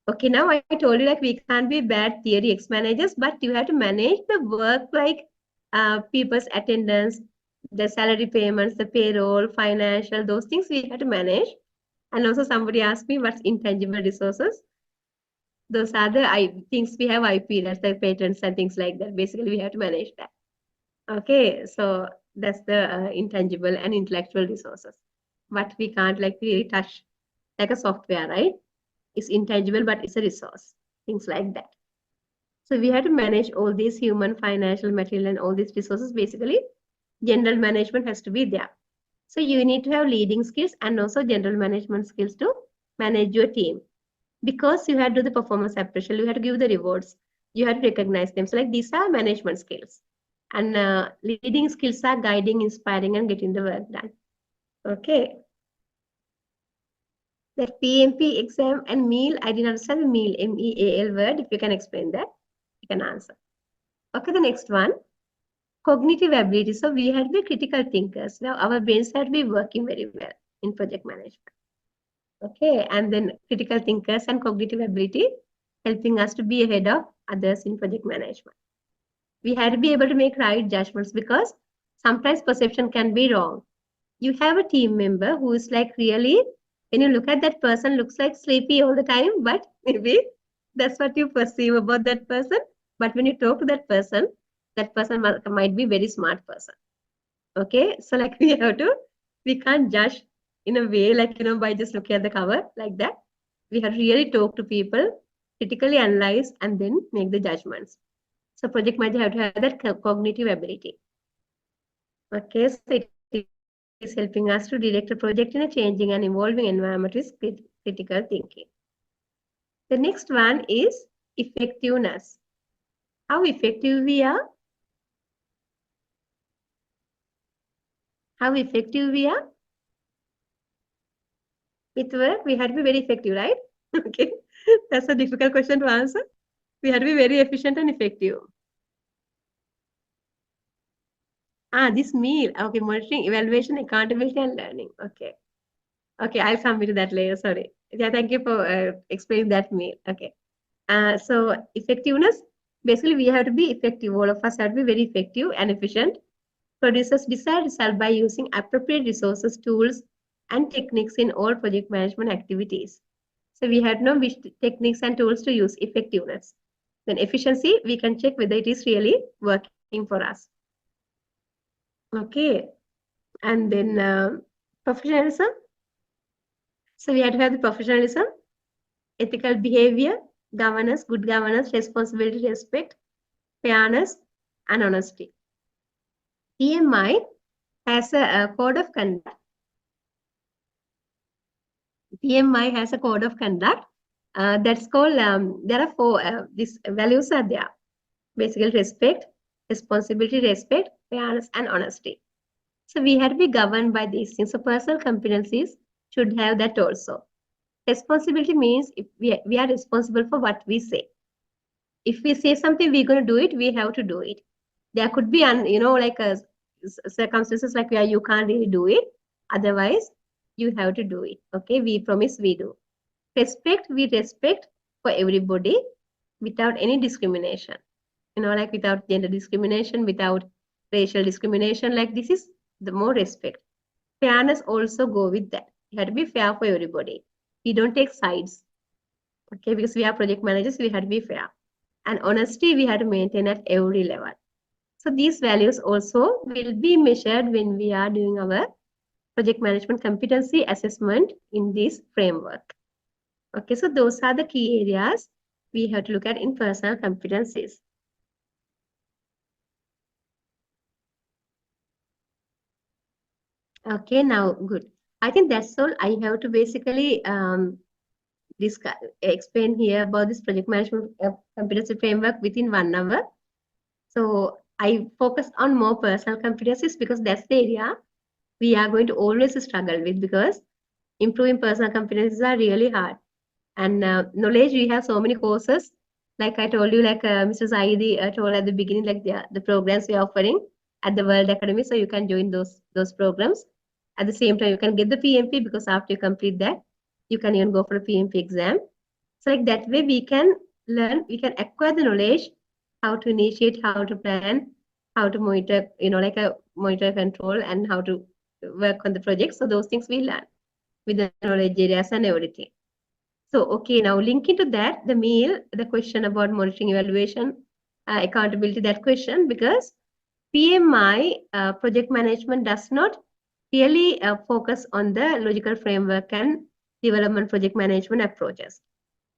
Okay, now I told you like we can't be bad theory ex-managers, but you have to manage the work like people's attendance, the salary payments, the payroll, financial, those things we have to manage. And also somebody asked me what's intangible resources. Those are the things we have IP, that's like patents and things like that. Basically, we have to manage that. Okay, so that's the intangible and intellectual resources. But we can't like really touch like a software, right? It's intangible, but it's a resource, things like that. So we have to manage all these human, financial, material, and all these resources. Basically, general management has to be there. So you need to have leading skills and also general management skills to manage your team. Because you have to do the performance appraisal, you have to give the rewards, you have to recognize them. So like these are management skills. And leading skills are guiding, inspiring, and getting the work done. Okay. That PMP exam and meal, I didn't understand the meal, MEAL word. If you can explain that, you can answer. Okay, the next one, cognitive ability. So we have to be critical thinkers. Now our brains have to be working very well in project management. Okay, and then critical thinkers and cognitive ability helping us to be ahead of others in project management. We have to be able to make right judgments because sometimes perception can be wrong. You have a team member who is like really, when you look at that person, looks like sleepy all the time, but maybe that's what you perceive about that person. But when you talk to that person might be very smart person. Okay, so like we can't judge in a way like, by just looking at the cover like that. We have to really talk to people, critically analyze, and then make the judgments. So project manager have to have that cognitive ability. Okay, so it is helping us to direct a project in a changing and evolving environment with critical thinking. The next one is effectiveness. How effective we are? How effective we are? With work, we had to be very effective, right? Okay, that's a difficult question to answer. We had to be very efficient and effective. This meal. Okay, monitoring, evaluation, accountability, and learning. Okay. Okay, I'll come to that later. Sorry. Yeah, thank you for explaining that meal. Okay. So effectiveness, basically we have to be effective. All of us have to be very effective and efficient produces desired result by using appropriate resources, tools, and techniques in all project management activities. So we had to know which techniques and tools to use. Effectiveness. Then efficiency, we can check whether it is really working for us. Okay. And then professionalism. So we had to have the professionalism, ethical behavior, governance, good governance, responsibility, respect, fairness, and honesty. PMI has a code of conduct. PMI has a code of conduct that's called, there are four, these values are there. Basically, respect, responsibility, respect, fairness, and honesty. So we had to be governed by these things. So personal competencies should have that also. Responsibility means if we are responsible for what we say. If we say something, we're going to do it, we have to do it. There could be, like circumstances like where you can't really do it. Otherwise, you have to do it. Okay, we promise we do. Respect, we respect for everybody without any discrimination. Like without gender discrimination, without racial discrimination, like this is the more respect. Fairness also go with that. You have to be fair for everybody. We don't take sides. Okay, because we are project managers, we have to be fair. And honesty, we have to maintain at every level. So these values also will be measured when we are doing our project management competency assessment in this framework. Okay, so those are the key areas we have to look at in personal competencies. Okay, now good. I think that's all I have to basically explain here about this project management competency framework within 1 hour. So I focused on more personal competencies because that's the area we are going to always struggle with, because improving personal competencies are really hard. And knowledge, we have so many courses. Like I told you, like Mr. Zaidi told at the beginning, like the programs we are offering at the World Academy. So you can join those programs. At the same time, you can get the PMP, because after you complete that, you can even go for a PMP exam. So like that way we can learn, we can acquire the knowledge, how to initiate, how to plan, how to monitor, like a monitor control, and how to work on the project. So those things we learn with the knowledge areas and everything. So, okay, now linking to that, the question about monitoring, evaluation, accountability, that question, because PMI project management does not really focus on the logical framework and development project management approaches,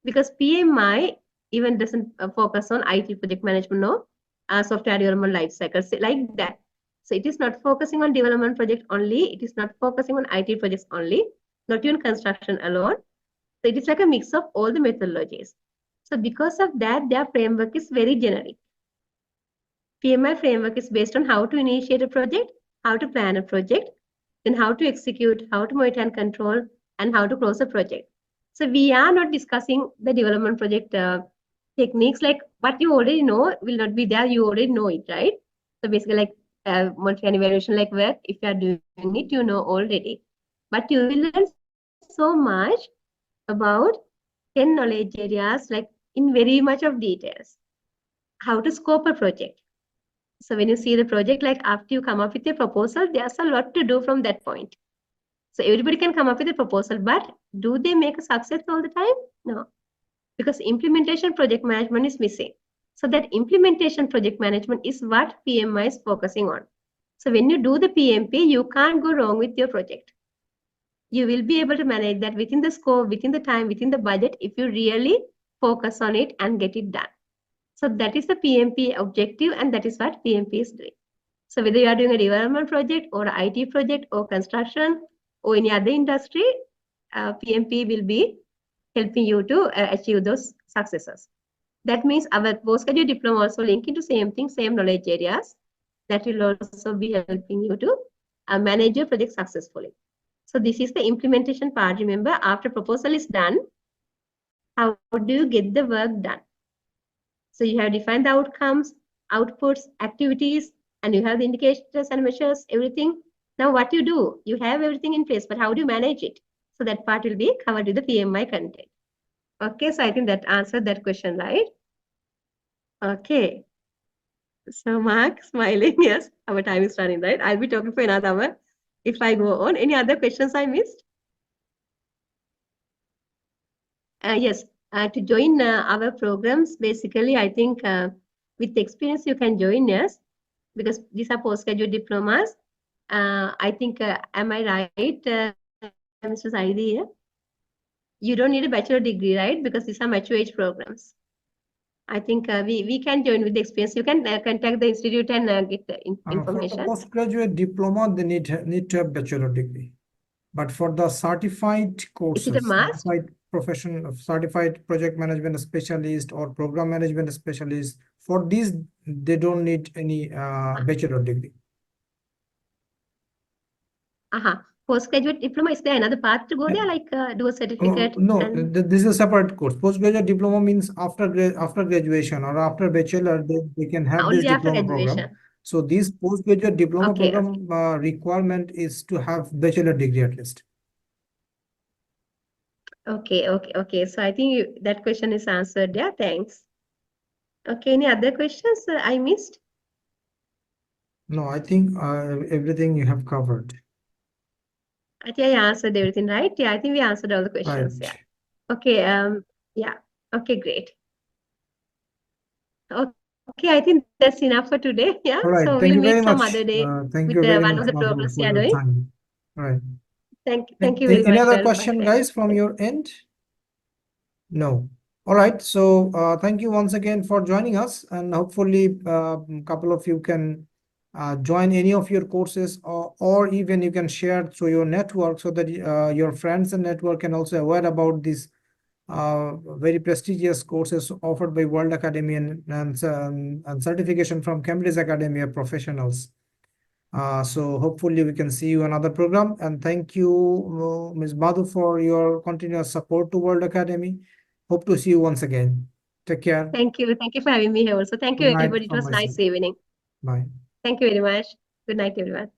because PMI even doesn't focus on IT project management or software development life cycles like that. So it is not focusing on development project only. It is not focusing on IT projects only, not even construction alone. So it is like a mix of all the methodologies. So because of that, their framework is very generic. PMI framework is based on how to initiate a project, how to plan a project, then how to execute, how to monitor and control, and how to close a project. So we are not discussing the development project techniques, like what you already know will not be there. You already know it, right? So basically, like monitoring and evaluation, like work, if you are doing it, you know already. But you will learn so much about 10 knowledge areas, like in very much of details. How to scope a project. So when you see the project, like after you come up with a proposal, there's a lot to do from that point. So everybody can come up with a proposal, but do they make a success all the time? No, because implementation project management is missing. So that implementation project management is what PMI is focusing on. So when you do the PMP, you can't go wrong with your project. You will be able to manage that within the scope, within the time, within the budget, if you really focus on it and get it done. So that is the PMP objective, and that is what PMP is doing. So whether you are doing a development project or an IT project or construction or any other industry, PMP will be helping you to achieve those successes. That means our postgraduate diploma also link into same thing, same knowledge areas. That will also be helping you to manage your project successfully. So this is the implementation part. Remember, after proposal is done, how do you get the work done? So you have defined the outcomes, outputs, activities, and you have the indicators and measures, everything. Now what you do, you have everything in place, but how do you manage it? So that part will be covered with the PMI content. Okay, so I think that answered that question, right? Okay. So Mark smiling, yes, our time is running, right? I'll be talking for another hour if I go on. Any other questions I missed? Yes, to join our programs, basically, I think with experience you can join us because these are postgraduate diplomas. I think, am I right, Mr. Saidi? You don't need a bachelor degree, right? Because these are mature age programs. I think we can join with the experience. You can contact the institute and get the For the information. postgraduate diploma, they need to have bachelor degree. But for the certified courses, Is it a must? certified project management specialist or program management specialist, for these, they don't need any bachelor degree. Postgraduate diploma, is there another path to go there, like do a certificate? No, and... this is a separate course. Postgraduate diploma means after graduation or after bachelor, they can have this Only after diploma program. graduation. So this postgraduate diploma Okay, program requirement is to have bachelor degree at least. Okay. So I think that question is answered. Yeah, thanks. Okay, any other questions I missed? No, I think everything you have covered. I think I answered everything, right? Yeah, I think we answered all the questions. Right. Yeah. Okay. Yeah. Okay, great. Okay, I think that's enough for today. Yeah. All right. So Thank we'll you very meet some much. other day Thank with you very one much, of the Madhu, programs for we are your doing. time. All right. Thank you very Any much. other Bye. question, guys, from your end? No. All right. So thank you once again for joining us, and hopefully a couple of you can join any of your courses, or even you can share to your network so that your friends and network can also aware about these very prestigious courses offered by World Academy and certification from Cambridge Academy of Professionals. So hopefully we can see you another program, and thank you, Ms. Madhu, for your continuous support to World Academy. Hope to see you once again. Take care. Thank you for having me here also. Thank you, Good night everybody. It from was myself. nice evening. Bye. Thank you very much. Good night, everyone.